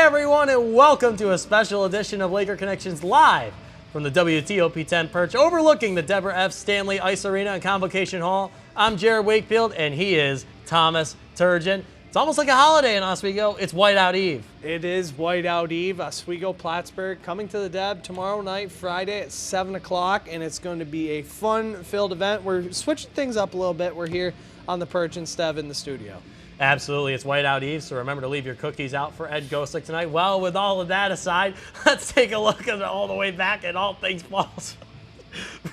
everyone, and welcome to a special edition of Laker Connections live from the WTOP 10 perch overlooking the Deborah F. Stanley Ice Arena and Convocation Hall. I'm Jared Wakefield, and he is Thomas Turgeon. It's almost like a holiday in Oswego. It's Whiteout Eve. It is Whiteout Eve. Oswego Plattsburgh coming to the Deb tomorrow night, Friday at 7 o'clock, and it's going to be a fun-filled event. We're switching things up a little bit. We're here on the perch instead of in the studio. Absolutely, it's Whiteout Eve, so remember to leave your cookies out for Ed Gosick tonight. Well, with all of that aside, let's take a look at all the way back at all things falls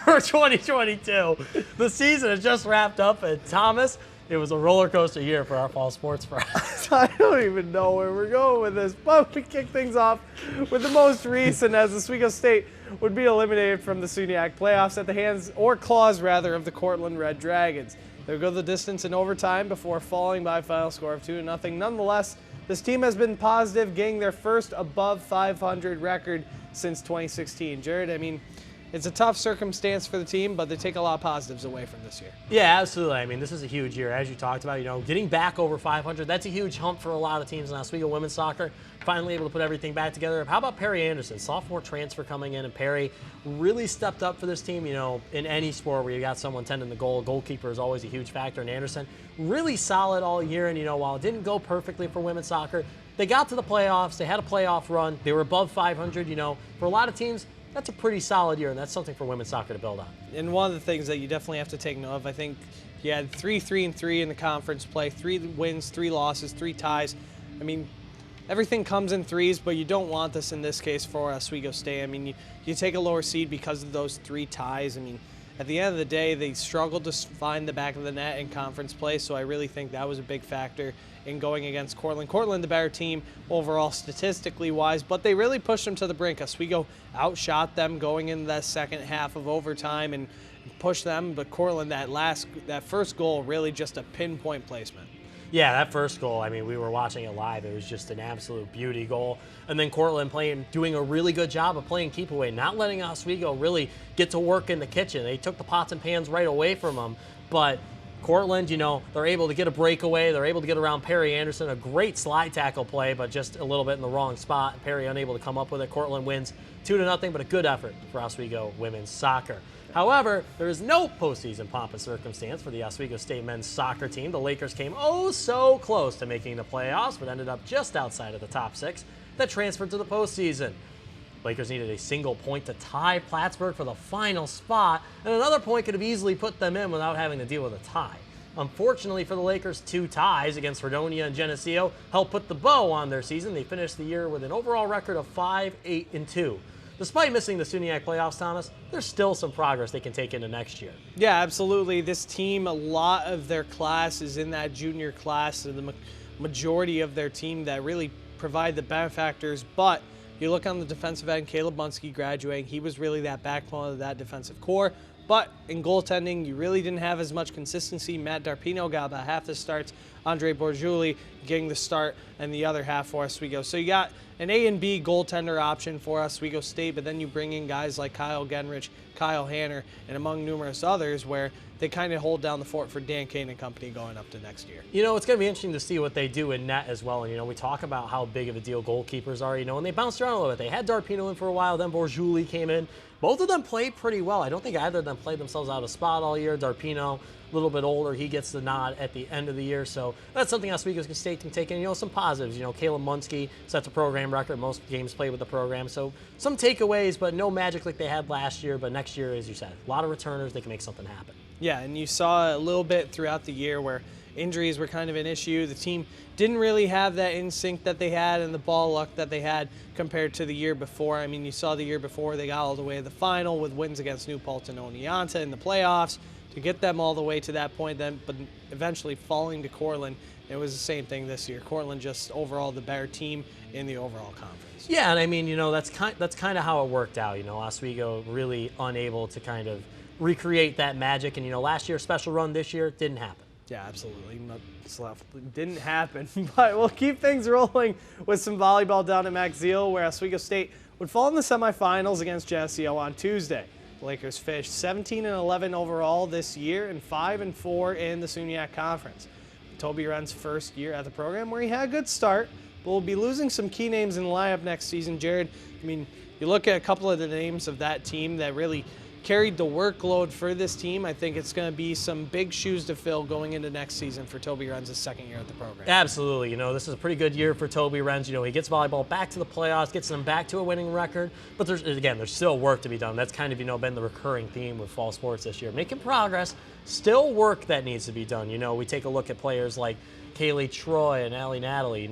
for 2022. The season has just wrapped up, and Thomas, it was a roller coaster year for our fall sports friends. I don't even know where we're going with this, but we kick things off with the most recent, as Oswego State would be eliminated from the SUNYAC playoffs at the hands, or claws rather, of the Cortland Red Dragons. They'll go the distance in overtime before falling by a final score of 2-0. Nonetheless, this team has been positive, getting their first above 500 record since 2016. Jared, I mean, it's a tough circumstance for the team, but they take a lot of positives away from this year. Yeah, absolutely. I mean, this is a huge year, as you talked about. You know, getting back over 500, that's a huge hump for a lot of teams in Oswego women's soccer. Finally able to put everything back together. How about Perry Anderson, sophomore transfer coming in, and Perry really stepped up for this team. You know, in any sport where you got someone tending the goal, a goalkeeper is always a huge factor. And Anderson, really solid all year. And, you know, while it didn't go perfectly for women's soccer, they got to the playoffs. They had a playoff run. They were above 500. You know, for a lot of teams, that's a pretty solid year, and that's something for women's soccer to build on. And one of the things that you definitely have to take note of, I think you had 3-3-3 in the conference play, 3 wins, 3 losses, 3 ties. I mean, everything comes in threes, but you don't want this in this case for Oswego State. I mean, you take a lower seed because of those 3 ties. I mean, at the end of the day, they struggled to find the back of the net in conference play, so I really think that was a big factor in going against Cortland. Cortland, the better team overall statistically wise, but they really pushed them to the brink. Oswego outshot them going into that second half of overtime and pushed them, but Cortland, that first goal, really just a pinpoint placement. Yeah, that first goal, I mean, we were watching it live. It was just an absolute beauty goal. And then Cortland doing a really good job of playing keep away, not letting Oswego really get to work in the kitchen. They took the pots and pans right away from them. But Cortland, you know, they're able to get a breakaway. They're able to get around Perry Anderson. A great slide tackle play, but just a little bit in the wrong spot. Perry unable to come up with it. Cortland wins 2-0, but a good effort for Oswego women's soccer. However, there is no postseason pomp and circumstance for the Oswego State men's soccer team. The Lakers came oh so close to making the playoffs, but ended up just outside of the top 6 that transferred to the postseason. Lakers needed a single point to tie Plattsburgh for the final spot, and another point could have easily put them in without having to deal with a tie. Unfortunately for the Lakers, 2 ties against Fredonia and Geneseo helped put the bow on their season. They finished the year with an overall record of 5-8-2. Despite missing the SUNYAC playoffs, Thomas, there's still some progress they can take into next year. Yeah, absolutely. This team, a lot of their class is in that junior class, and the majority of their team that really provide the benefactors. But you look on the defensive end, Caleb Bunsky graduating. He was really that backbone of that defensive core. But in goaltending, you really didn't have as much consistency. Matt Darpino got about half the starts. Andre Borgiuli getting the start and the other half for Oswego. So you got an A and B goaltender option for Oswego State, but then you bring in guys like Kyle Genrich, Kyle Hanner, and among numerous others where they kind of hold down the fort for Dan Kane and company going up to next year. You know, it's going to be interesting to see what they do in net as well. And, you know, we talk about how big of a deal goalkeepers are, you know, and they bounced around a little bit. They had Darpino in for a while, then Borgiuli came in. Both of them played pretty well. I don't think either of them played themselves out of spot all year. Darpino, a little bit older, he gets the nod at the end of the year. So that's something Oswego State can take in. You know, some positives. You know, Caleb Munsky sets a program record. Most games played with the program. So some takeaways, but no magic like they had last year. But next year, as you said, a lot of returners. They can make something happen. Yeah, and you saw a little bit throughout the year where injuries were kind of an issue. The team didn't really have that instinct that they had and the ball luck that they had compared to the year before. I mean, you saw the year before they got all the way to the final with wins against New Paltz and Oneonta in the playoffs to get them all the way to that point, then, but eventually falling to Cortland. It was the same thing this year. Cortland just overall the better team in the overall conference. Yeah, and I mean, you know, that's kind of how it worked out. You know, Oswego really unable to kind of recreate that magic, and you know, last year special run, this year didn't happen. Yeah, absolutely. Didn't happen. But we'll keep things rolling with some volleyball down at Max Zeal, where Oswego State would fall in the semifinals against Geneseo on Tuesday. The Lakers finished 17-11 overall this year and 5-4 in the SUNYAC Conference. Toby Wren's first year at the program, where he had a good start, but we'll be losing some key names in the lineup next season. Jared, I mean, you look at a couple of the names of that team that really carried the workload for this team. I think it's going to be some big shoes to fill going into next season for Toby Renz' second year at the program. Absolutely. This is a pretty good year for Toby Renz. He gets volleyball back to the playoffs, gets them back to a winning record. But there's still work to be done. That's kind of, been the recurring theme with fall sports this year. Making progress, still work that needs to be done. We take a look at players like Kaylee Troy and Allie Natalie.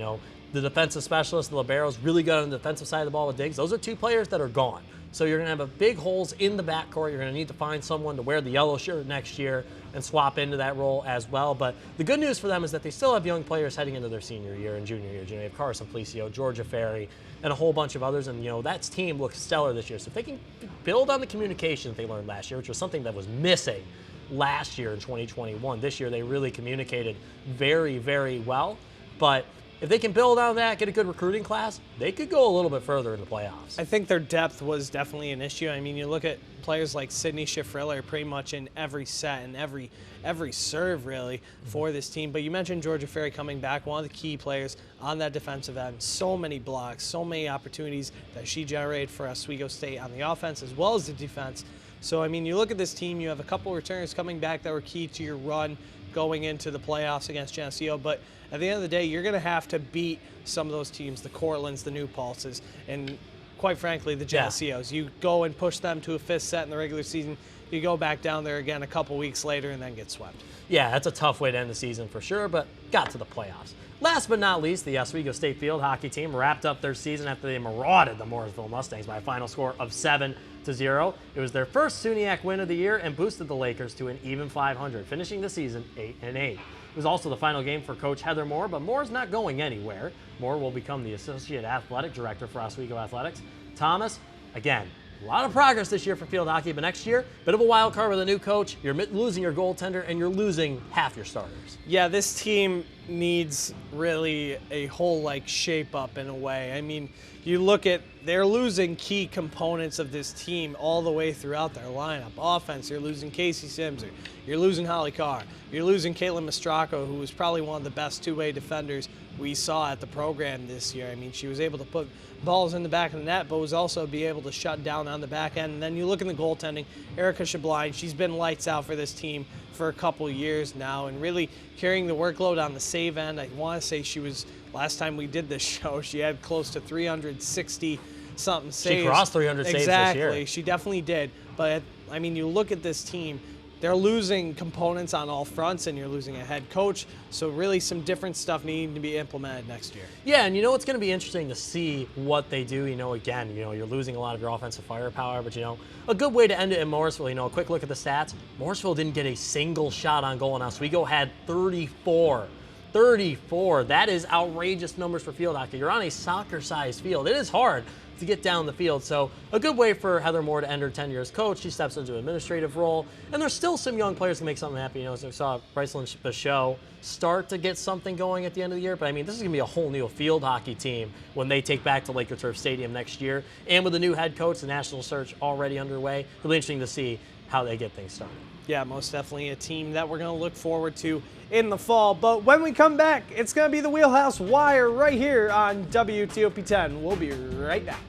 The defensive specialist, the liberos, really good on the defensive side of the ball with Diggs. Those are two players that are gone. So you're going to have a big holes in the backcourt. You're going to need to find someone to wear the yellow shirt next year and swap into that role as well. But the good news for them is that they still have young players heading into their senior year and junior year. You have Carson Felicio, Georgia Ferry, and a whole bunch of others. And, that team looks stellar this year. So if they can build on the communication that they learned last year, which was something that was missing last year in 2021, this year they really communicated very, very well. But if they can build on that, get a good recruiting class, they could go a little bit further in the playoffs. I think their depth was definitely an issue. I mean, you look at players like Sydney Schifriller pretty much in every set and every serve, really, for this team. But you mentioned Georgia Ferry coming back, one of the key players on that defensive end. So many blocks, so many opportunities that she generated for Oswego State on the offense as well as the defense. So, I mean, you look at this team, you have a couple returners coming back that were key to your run going into the playoffs against Geneseo, but at the end of the day, you're going to have to beat some of those teams, the Cortlands, the New Pulses, and quite frankly, the Geneseos. You go and push them to a fifth set in the regular season, you go back down there again a couple weeks later and then get swept. Yeah, that's a tough way to end the season for sure, but got to the playoffs. Last but not least, the Oswego State field hockey team wrapped up their season after they marauded the Morrisville Mustangs by a final score of 7-0. It was their first SUNYAC win of the year and boosted the Lakers to an even 500, finishing the season 8-8. It was also the final game for Coach Heather Moore, but Moore's not going anywhere. Moore will become the Associate Athletic Director for Oswego Athletics. Thomas, again, a lot of progress this year for field hockey, but next year, bit of a wild card with a new coach. You're losing your goaltender, and you're losing half your starters. Yeah, this team needs really a whole shape up in a way. I mean, you look at, they're losing key components of this team all the way throughout their lineup. Offense, you're losing Casey Sims, you're losing Holly Carr, you're losing Caitlin Mastracco, who was probably one of the best two-way defenders we saw at the program this year. I mean, she was able to put balls in the back of the net, but was also be able to shut down on the back end. And then you look in the goaltending, Erica Shabline, she's been lights out for this team for a couple years now and really carrying the workload on the save end. I want to say she was, last time we did this show, she had close to 360-something saves. She crossed 300 saves this year. Exactly, she definitely did. But, I mean, you look at this team, they're losing components on all fronts, and you're losing a head coach. So really some different stuff needing to be implemented next year. Yeah, and it's going to be interesting to see what they do. Again, you're losing a lot of your offensive firepower, but, a good way to end it in Morrisville, a quick look at the stats. Morrisville didn't get a single shot on goal, and Oswego had 34. 34. That is outrageous numbers for field hockey. You're on a soccer-sized field. It is hard to get down the field. So a good way for Heather Moore to end her tenure as coach. She steps into an administrative role. And there's still some young players to make something happen. So we saw Brycelyn Bichot start to get something going at the end of the year. But, I mean, this is going to be a whole new field hockey team when they take back to Laker Turf Stadium next year. And with a new head coach, the national search already underway, it'll be interesting to see how they get things started. Yeah, most definitely a team that we're going to look forward to in the fall. But when we come back, it's going to be the Wheelhouse Wire right here on WTOP 10. We'll be right back.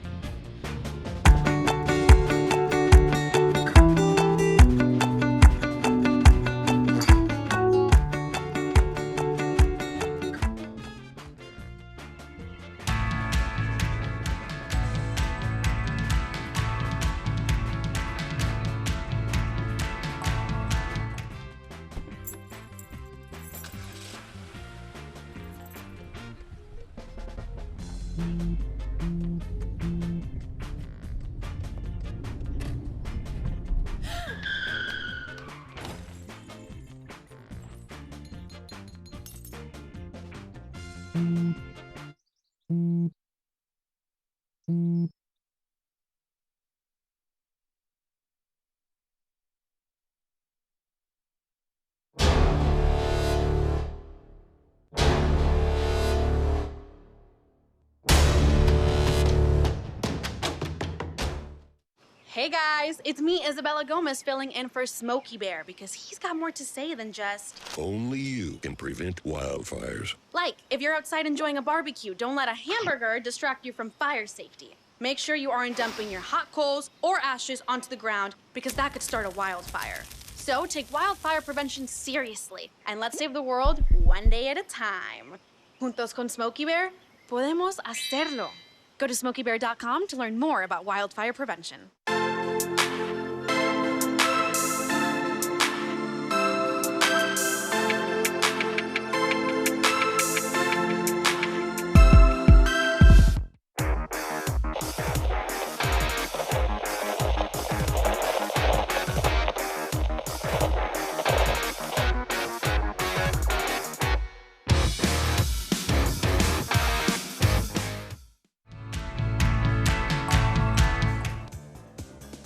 Hey guys, it's me, Isabella Gomez, filling in for Smokey Bear because he's got more to say than just... Only you can prevent wildfires. Like, if you're outside enjoying a barbecue, don't let a hamburger distract you from fire safety. Make sure you aren't dumping your hot coals or ashes onto the ground because that could start a wildfire. So take wildfire prevention seriously and let's save the world one day at a time. Juntos con Smokey Bear, podemos hacerlo. Go to smokeybear.com to learn more about wildfire prevention.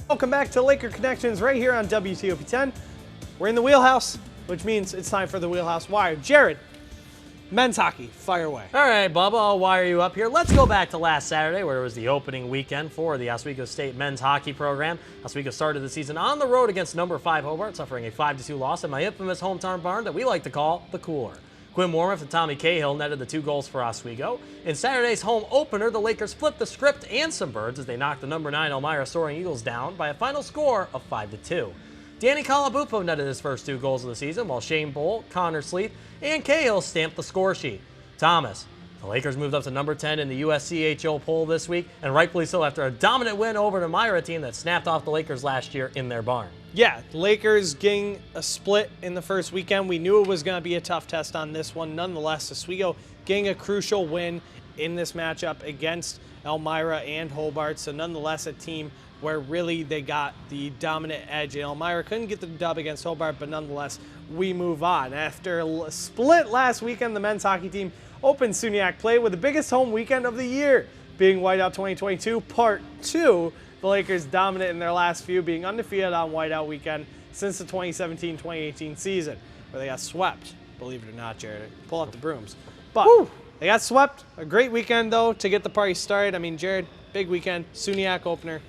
Welcome back to Laker Connections right here on WTOP 10. We're in the wheelhouse, which means it's time for the Wheelhouse Wire. Jared, men's hockey, fire away. All right, Bubba, I'll wire you up here. Let's go back to last Saturday, where it was the opening weekend for the Oswego State men's hockey program. Oswego started the season on the road against number 5 Hobart, suffering a 5-2 loss in my infamous hometown barn that we like to call the Cooler. Quinn Wormuth and Tommy Cahill netted the 2 goals for Oswego. In Saturday's home opener, the Lakers flipped the script and some birds as they knocked the number 9 Elmira Soaring Eagles down by a final score of 5-2. Danny Calabufo netted his first 2 goals of the season, while Shane Bolt, Connor Sleeth, and Cahill stamped the score sheet. Thomas, the Lakers moved up to number 10 in the USCHO poll this week, and rightfully so after a dominant win over an Elmira team that snapped off the Lakers last year in their barn. Yeah, the Lakers getting a split in the first weekend. We knew it was going to be a tough test on this one. Nonetheless, Oswego getting a crucial win in this matchup against Elmira and Hobart. So nonetheless, a team where really they got the dominant edge. And Elmira couldn't get the dub against Hobart, but nonetheless, we move on. After a split last weekend, the men's hockey team opened SUNYAC play with the biggest home weekend of the year, being Whiteout 2022 Part 2. The Lakers dominant in their last few, being undefeated on Whiteout weekend since the 2017-2018 season, where they got swept. Believe it or not, Jared. Pull out the brooms. But they got swept. A great weekend, though, to get the party started. I mean, Jared, big weekend. SUNYAC opener.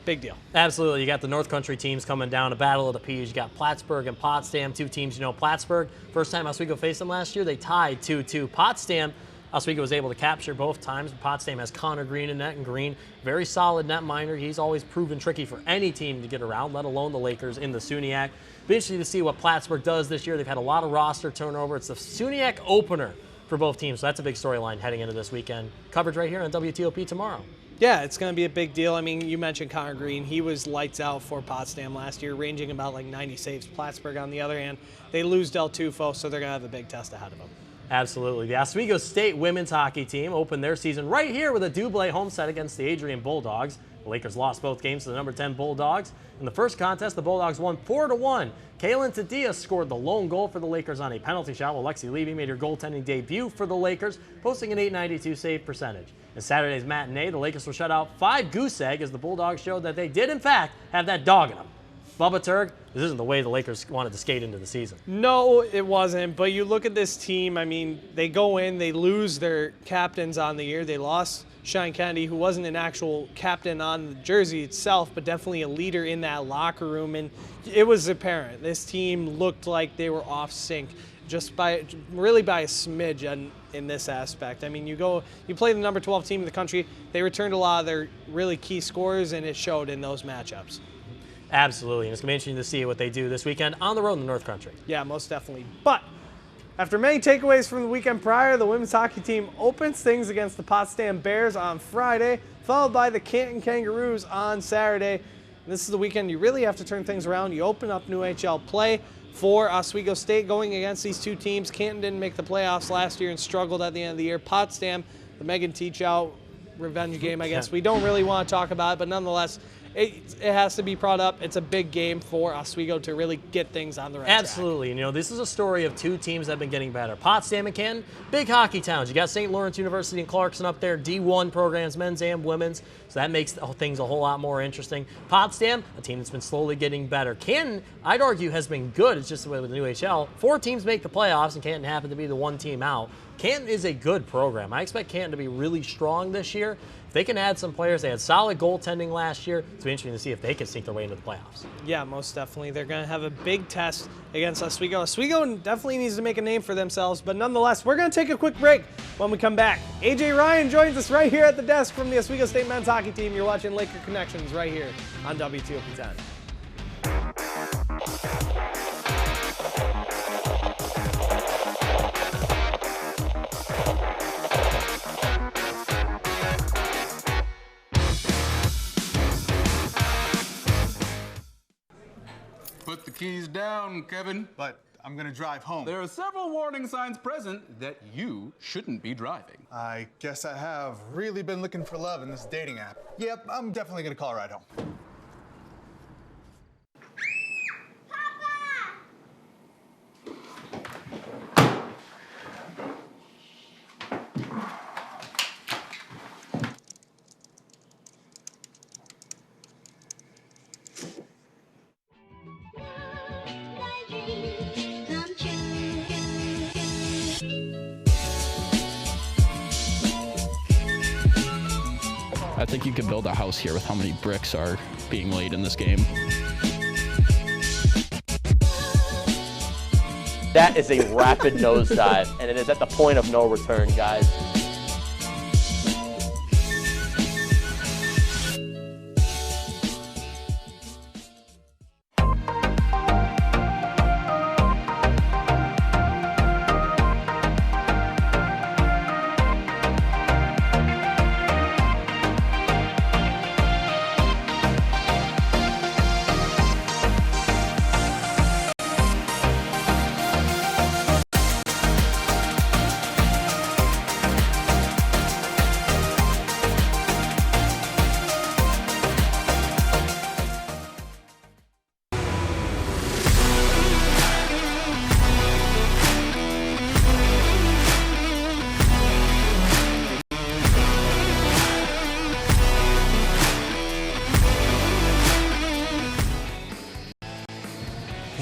Big deal. Absolutely. You got the North Country teams coming down, a battle of the Peas. You got Plattsburgh and Potsdam, 2 teams. You know, Plattsburgh, first time Oswego faced them last year, they tied 2-2. Potsdam, Oswego was able to capture both times. Potsdam has Connor Green in net, and Green, very solid net miner. He's always proven tricky for any team to get around, let alone the Lakers in the SUNYAC. Be interesting to see what Plattsburgh does this year. They've had a lot of roster turnover. It's the SUNYAC opener for both teams, so that's a big storyline heading into this weekend. Coverage right here on WTOP tomorrow. Yeah, it's going to be a big deal. I mean, you mentioned Connor Green. He was lights out for Potsdam last year, ranging about like 90 saves. Plattsburgh, on the other hand, they lose Del Tufo, so they're going to have a big test ahead of them. Absolutely. The Oswego State women's hockey team opened their season right here with a double home set against the Adrian Bulldogs. The Lakers lost both games to the number 10 Bulldogs. In the first contest, the Bulldogs won 4-1. Kaylin Tadia scored the lone goal for the Lakers on a penalty shot, while Lexi Levy made her goaltending debut for the Lakers, posting an .892 save percentage. In Saturday's matinee, the Lakers were shut out 5 goose egg as the Bulldogs showed that they did, in fact, have that dog in them. Bubba Turg, this isn't the way the Lakers wanted to skate into the season. No, it wasn't. But you look at this team, I mean, they go in, they lose their captains on the year. They lost Shine Kennedy, who wasn't an actual captain on the jersey itself, but definitely a leader in that locker room. And it was apparent. This team looked like they were off sync just by a smidge in this aspect. I mean, you play the number 12 team in the country. They returned a lot of their really key scorers, and it showed in those matchups. Absolutely, and it's going to be interesting to see what they do this weekend on the road in the North Country. Yeah, most definitely. But after many takeaways from the weekend prior, the women's hockey team opens things against the Potsdam Bears on Friday, followed by the Canton Kangaroos on Saturday. This is the weekend you really have to turn things around. You open up new HL play for Oswego State going against these 2 teams. Canton didn't make the playoffs last year and struggled at the end of the year. Potsdam, the Megan Teachout revenge game, I guess. We don't really want to talk about it, but nonetheless, it has to be brought up. It's a big game for Oswego to really get things on the right track. Absolutely. And, you know, this is a story of 2 teams that have been getting better. Potsdam and Canton, big hockey towns. You got St. Lawrence University and Clarkson up there, D1 programs, men's and women's. So that makes things a whole lot more interesting. Potsdam, a team that's been slowly getting better. Canton, I'd argue, has been good. It's just the way with the new HL. 4 teams make the playoffs, and Canton happened to be the 1 team out. Canton is a good program. I expect Canton to be really strong this year. they can add some players. They had solid goaltending last year. It's interesting to see if they can sneak their way into the playoffs. Yeah, most definitely. They're going to have a big test against Oswego. Oswego definitely needs to make a name for themselves, but nonetheless, we're going to take a quick break. When we come back, AJ Ryan joins us right here at the desk from the Oswego State men's hockey team. You're watching Laker Connections right here on WTOP 10. Put the keys down, Kevin. But I'm gonna drive home. There are several warning signs present that you shouldn't be driving. I guess I have really been looking for love in this dating app. Yep, I'm definitely gonna call a ride home. I think you could build a house here with how many bricks are being laid in this game. That is a rapid nosedive, and it is at the point of no return, guys.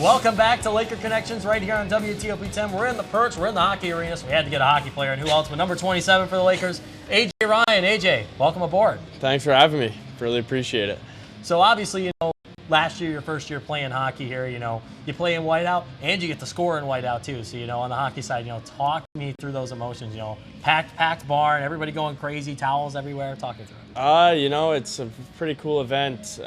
Welcome back to Laker Connections right here on WTOP 10. We're in the Perch. We're in the hockey arena, so we had to get a hockey player. And who else but number 27 for the Lakers, AJ Ryan. AJ, welcome aboard. Thanks for having me. Really appreciate it. So obviously, last year, your first year playing hockey here, you play in whiteout and you get to score in whiteout too. So, on the hockey side, talk me through those emotions, packed barn, everybody going crazy, towels everywhere. Talk me through it. It's a pretty cool event.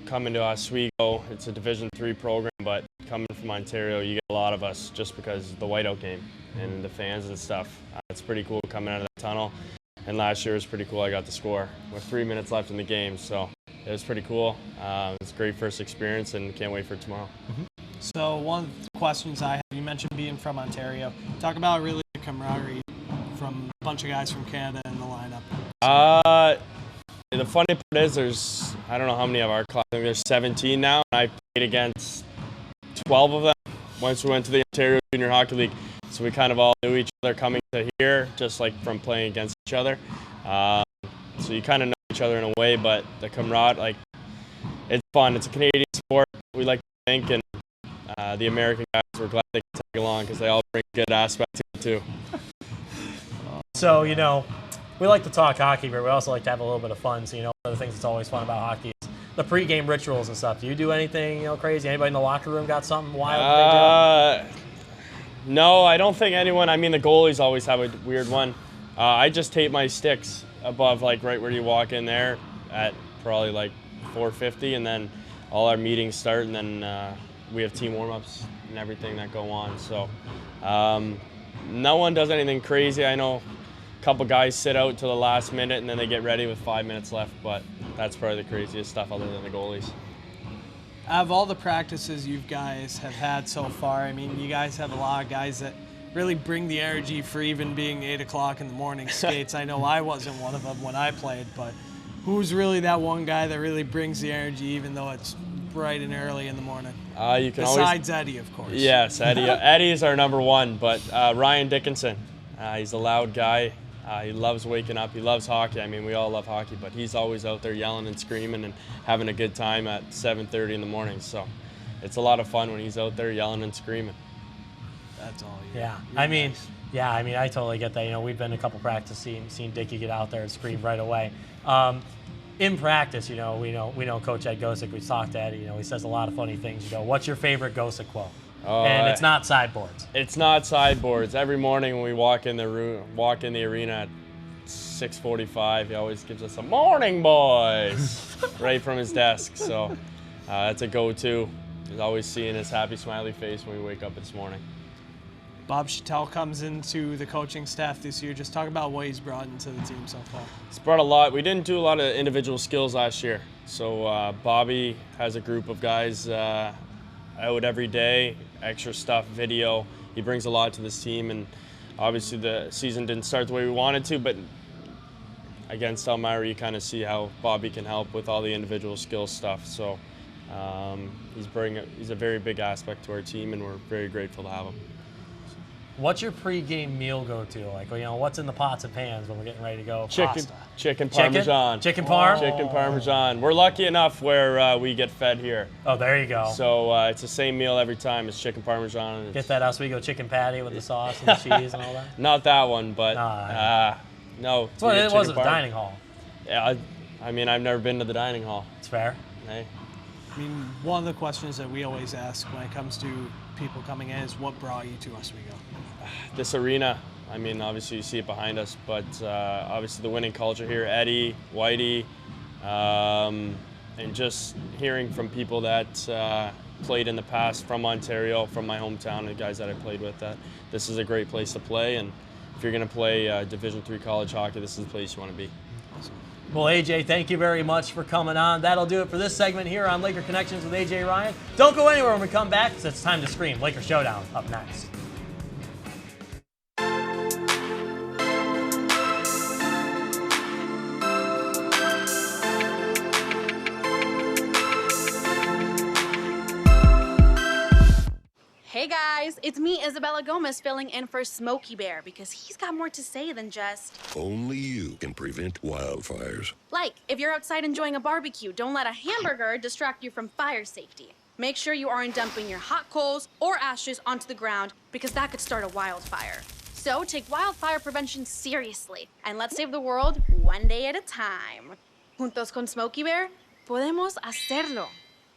Coming to Oswego, it's a Division III program, but coming from Ontario, you get a lot of us just because of the whiteout game and the fans and stuff. It's pretty cool coming out of that tunnel. And last year was pretty cool. I got to score with 3 minutes left in the game, so it was pretty cool. It's a great first experience, and can't wait for tomorrow. So one of the questions I have, you mentioned being from Ontario. Talk about really the camaraderie from a bunch of guys from Canada in the lineup. The funny part is I don't know how many of our class, I think there's 17 now, and I played against 12 of them once we went to the Ontario Junior Hockey League. So we kind of all knew each other coming to here, just like from playing against each other. So you kind of know each other in a way, but the camaraderie, it's fun. It's a Canadian sport, we like to think, and the American guys were glad they could tag along because they all bring a good aspect to it too. So, we like to talk hockey, but we also like to have a little bit of fun. So, one of the things that's always fun about hockey is the pregame rituals and stuff. Do you do anything, crazy? Anybody in the locker room got something wild that they do? No, I don't think anyone. I mean, the goalies always have a weird one. I just tape my sticks above, right where you walk in there at probably 4:50, and then all our meetings start, and then we have team warm-ups and everything that go on. So no one does anything crazy. I know couple guys sit out till the last minute and then they get ready with 5 minutes left, but that's probably the craziest stuff other than the goalies. Out of all the practices you guys have had so far, I mean, you guys have a lot of guys that really bring the energy for even being 8 o'clock in the morning skates. I know I wasn't one of them when I played, but who's really that one guy that really brings the energy even though it's bright and early in the morning? You can Besides Eddie, of course. Yes, Eddie. Eddie is our number one, but Ryan Dickinson, he's a loud guy. He loves waking up. He loves hockey. I mean, we all love hockey, but he's always out there yelling and screaming and having a good time at 7:30 in the morning. So it's a lot of fun when he's out there yelling and screaming. that's all. Yeah, I mean, I totally get that. You know, we've been a couple practices, seen Dickie get out there and scream right away. In practice, you know, we know Coach Ed Gosick. We talked to Eddie. You know, he says a lot of funny things. You know, what's your favorite Gosick quote? And it's not sideboards. It's not sideboards. Every morning when we walk in the arena at 6:45, he always gives us a morning, boys, right from his desk. So that's a go-to. He's always seeing his happy, smiley face when we wake up this morning. Bob Chattel comes into the coaching staff this year. Just talk about what he's brought into the team so far. He's brought a lot. We didn't do a lot of individual skills last year. So Bobby has a group of guys out every day, extra stuff, video. He brings a lot to this team, and obviously the season didn't start the way we wanted to, but against Elmira, you kind of see how Bobby can help with all the individual skills stuff. So he's a very big aspect to our team, and we're very grateful to have him. What's your pregame meal go-to? Like, you know, what's in the pots and pans when we're getting ready to go? Chicken parmesan. Chicken parm? Chicken parmesan. We're lucky enough where we get fed here. Oh, there you go. So it's the same meal every time. It's chicken parmesan. Get that Oswego chicken patty with the sauce and the cheese and all that? Not that one, but no. That's what it was at the dining hall. Yeah, I mean, I've never been to the dining hall. It's fair. Hey. I mean, one of the questions that we always ask when it comes to people coming in is what brought you to Oswego? This arena, I mean, obviously you see it behind us, but obviously the winning culture here, Eddie, Whitey, and just hearing from people that played in the past from Ontario, from my hometown, the guys that I played with, that this is a great place to play, and if you're going to play Division III college hockey, this is the place you want to be. Awesome. Well, AJ, thank you very much for coming on. That'll do it for this segment here on Laker Connections with AJ Ryan. Don't go anywhere when we come back, because it's time to scream. Laker Showdown up next. Hey guys, it's me, Isabella Gomez, filling in for Smokey Bear because he's got more to say than just... Only you can prevent wildfires. Like, if you're outside enjoying a barbecue, don't let a hamburger distract you from fire safety. Make sure you aren't dumping your hot coals or ashes onto the ground because that could start a wildfire. So take wildfire prevention seriously and let's save the world one day at a time. Juntos con Smokey Bear, podemos hacerlo.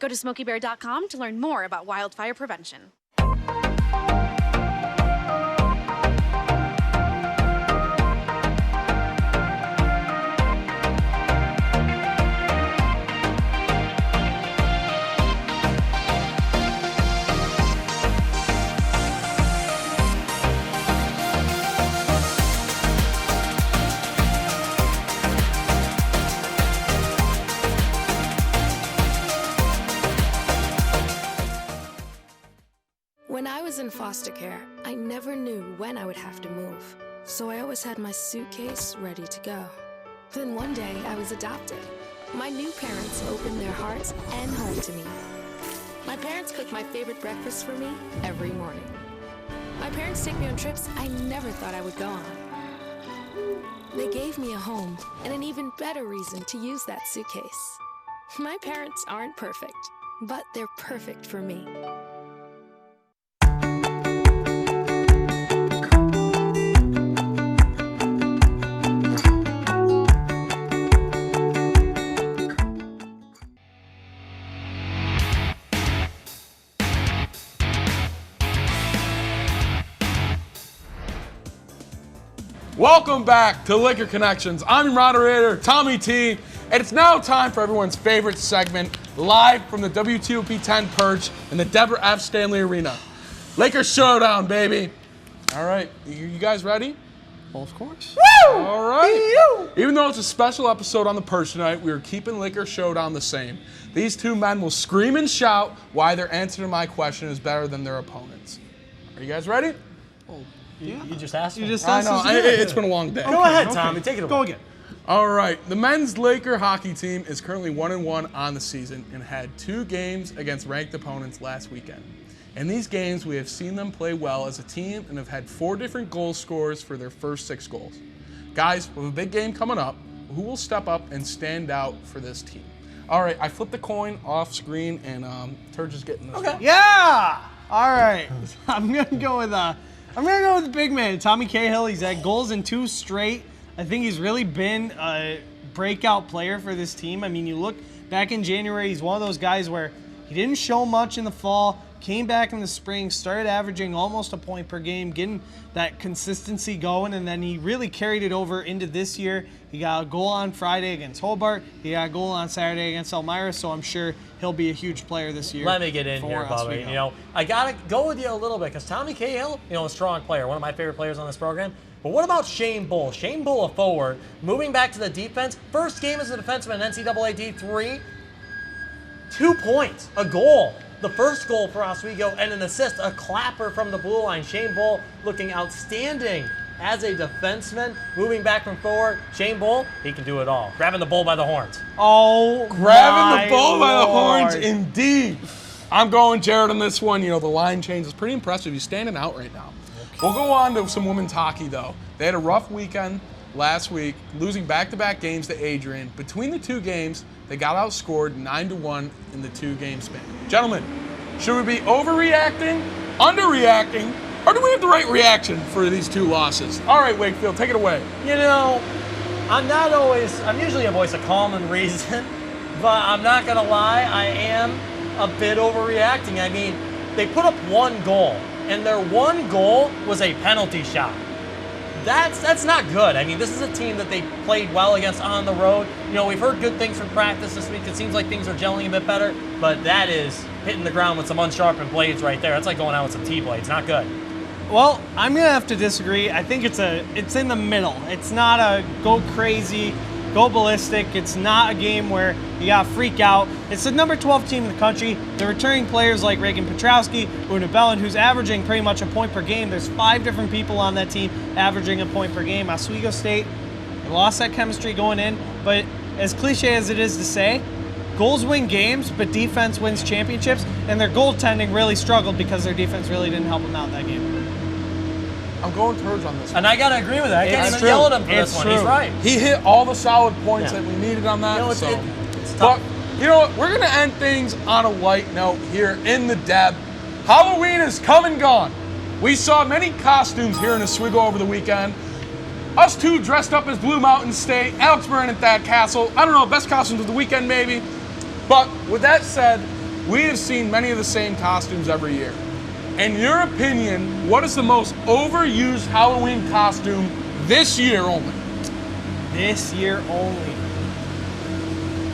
Go to smokeybear.com to learn more about wildfire prevention. When I was in foster care, I never knew when I would have to move, so I always had my suitcase ready to go. Then one day, I was adopted. My new parents opened their hearts and home to me. My parents cook my favorite breakfast for me every morning. My parents take me on trips I never thought I would go on. They gave me a home and an even better reason to use that suitcase. My parents aren't perfect, but they're perfect for me. Welcome back to Laker Connections. I'm your moderator, Tommy T, and it's now time for everyone's favorite segment, live from the WTOP 10 perch in the Deborah F. Stanley Arena. Laker Showdown, baby. All right, you guys ready? Well, of course. Woo! All right. Even though it's a special episode on the perch tonight, we are keeping Laker Showdown the same. These two men will scream and shout why their answer to my question is better than their opponents. Are you guys ready? Oh. You just asked me. I know, it's been a long day. Go ahead, Tommy, take it away. Go again. All right, the men's Laker hockey team is currently 1-1 on the season and had 2 games against ranked opponents last weekend. In these games, we have seen them play well as a team and have had 4 different goal scorers for their first 6 goals. Guys, with a big game coming up, who will step up and stand out for this team? All right, I flipped the coin off screen and Turge is getting this. Okay. Yeah! All right, I'm gonna go with the big man, Tommy Cahill. He's had goals in 2 straight. I think he's really been a breakout player for this team. I mean, you look back in January, he's one of those guys where he didn't show much in the fall, came back in the spring, started averaging almost a point per game, getting that consistency going, and then he really carried it over into this year. He got a goal on Friday against Hobart. He got a goal on Saturday against Elmira, so I'm sure he'll be a huge player this year. Let me get in here, Bubby. You know, I got to go with you a little bit because Tommy Cahill, you know, a strong player, one of my favorite players on this program. But what about Shane Bull? Shane Bull, a forward, moving back to the defense. First game as a defenseman in NCAA D3. 2 points, a goal. The first goal for Oswego and an assist, a clapper from the blue line. Shane Bull looking outstanding as a defenseman, moving back from forward. Shane Bull, he can do it all. Grabbing the bull by the horns. Oh, grabbing the bull by the horns, indeed. I'm going Jared on this one. You know, the line change is pretty impressive. He's standing out right now. Okay. We'll go on to some women's hockey, though. They had a rough weekend last week, losing back-to-back games to Adrian. Between the 2 games, they got outscored 9-1 in the 2-game span. Gentlemen, should we be overreacting, underreacting, or do we have the right reaction for these 2 losses? All right, Wakefield, take it away. You know, I'm usually a voice of calm and reason, but I'm not going to lie, I am a bit overreacting. I mean, they put up 1 goal, and their 1 goal was a penalty shot. That's not good. I mean, this is a team that they played well against on the road. You know, we've heard good things from practice this week. It seems like things are gelling a bit better, but that is hitting the ground with some unsharpened blades right there. That's like going out with some T-blades. Not good. Well, I'm gonna have to disagree. I think it's in the middle. It's not a go crazy, go ballistic. It's not a game where you gotta freak out. It's the number 12 team in the country. They're returning players like Reagan Petrowski, Una Bellin, who's averaging pretty much a point per game. There's 5 different people on that team averaging a point per game. Oswego State, they lost that chemistry going in, but as cliche as it is to say, goals win games, but defense wins championships, and their goaltending really struggled because their defense really didn't help them out that game. I'm going Turge on this one. And I got to agree with that. I can't even yell at him for this one. He's right. He hit all the solid points that we needed on that. You know, it's tough. But, you know what? We're going to end things on a light note here in the Deb. Halloween is come and gone. We saw many costumes here in Oswego over the weekend. Us 2 dressed up as Blue Mountain State, Alex Byrne and Thad Castle. I don't know, best costumes of the weekend maybe. But with that said, we have seen many of the same costumes every year. In your opinion, what is the most overused Halloween costume this year only? This year only.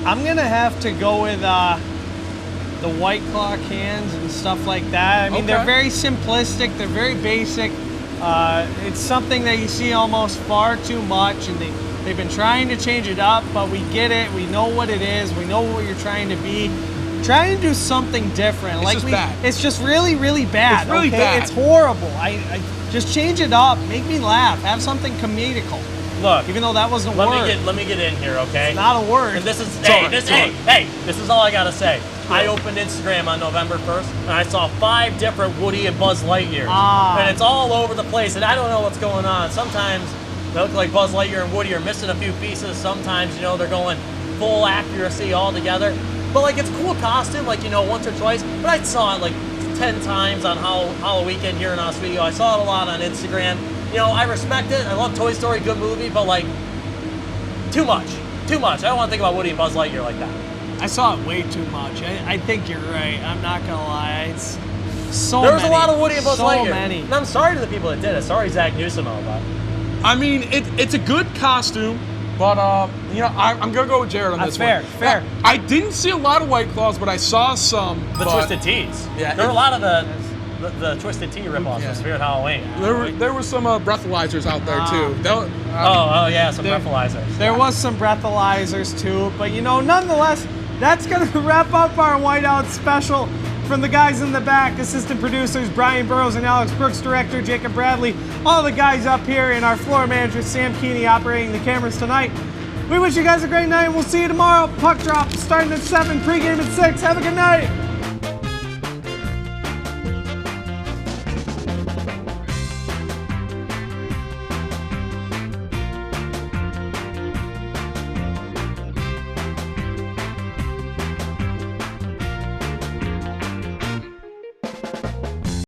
I'm going to have to go with the White Claw cans and stuff like that. I mean, they're very simplistic. They're very basic. It's something that you see almost far too much, and they've been trying to change it up, but we get it. We know what it is. We know what you're trying to be. Try and do something different. It's just really, really bad. It's really bad. It's horrible. I just change it up. Make me laugh. Have something comedical. Look, even though that wasn't a word. Let me get in here, okay? It's not a word. And this is this is all I gotta say. I opened Instagram on November 1st, and I saw 5 different Woody and Buzz Lightyears. And it's all over the place, and I don't know what's going on. Sometimes they look like Buzz Lightyear and Woody are missing a few pieces. Sometimes, you know, they're going full accuracy all together. But, like, it's a cool costume, like, you know, once or twice. But I saw it, like, 10 times on Halloween weekend here in Oswego. I saw it a lot on Instagram. You know, I respect it. I love Toy Story, good movie, but, like, too much. Too much. I don't want to think about Woody and Buzz Lightyear like that. I saw it way too much. I think you're right. I'm not going to lie. It's so There was a lot of Woody and Buzz Lightyear. So many. And I'm sorry to the people that did it. Sorry, Zach Newsomo, but... I mean, it's a good costume. But, you know, I'm going to go with Jared on this one. Fair. I didn't see a lot of White Claws, but I saw some. The Twisted Teas. Yeah. There were a lot of the Twisted Tea rip-offs from Spirit Halloween. There were some breathalyzers out there, too. Yeah, some breathalyzers. There was some breathalyzers, too. But, you know, nonetheless, that's going to wrap up our Whiteout special. From the guys in the back, assistant producers Brian Burrows and Alex Brooks, director Jacob Bradley, all the guys up here, and our floor manager Sam Keeney operating the cameras tonight. We wish you guys a great night, and we'll see you tomorrow. Puck drop starting at 7, pregame at 6. Have a good night.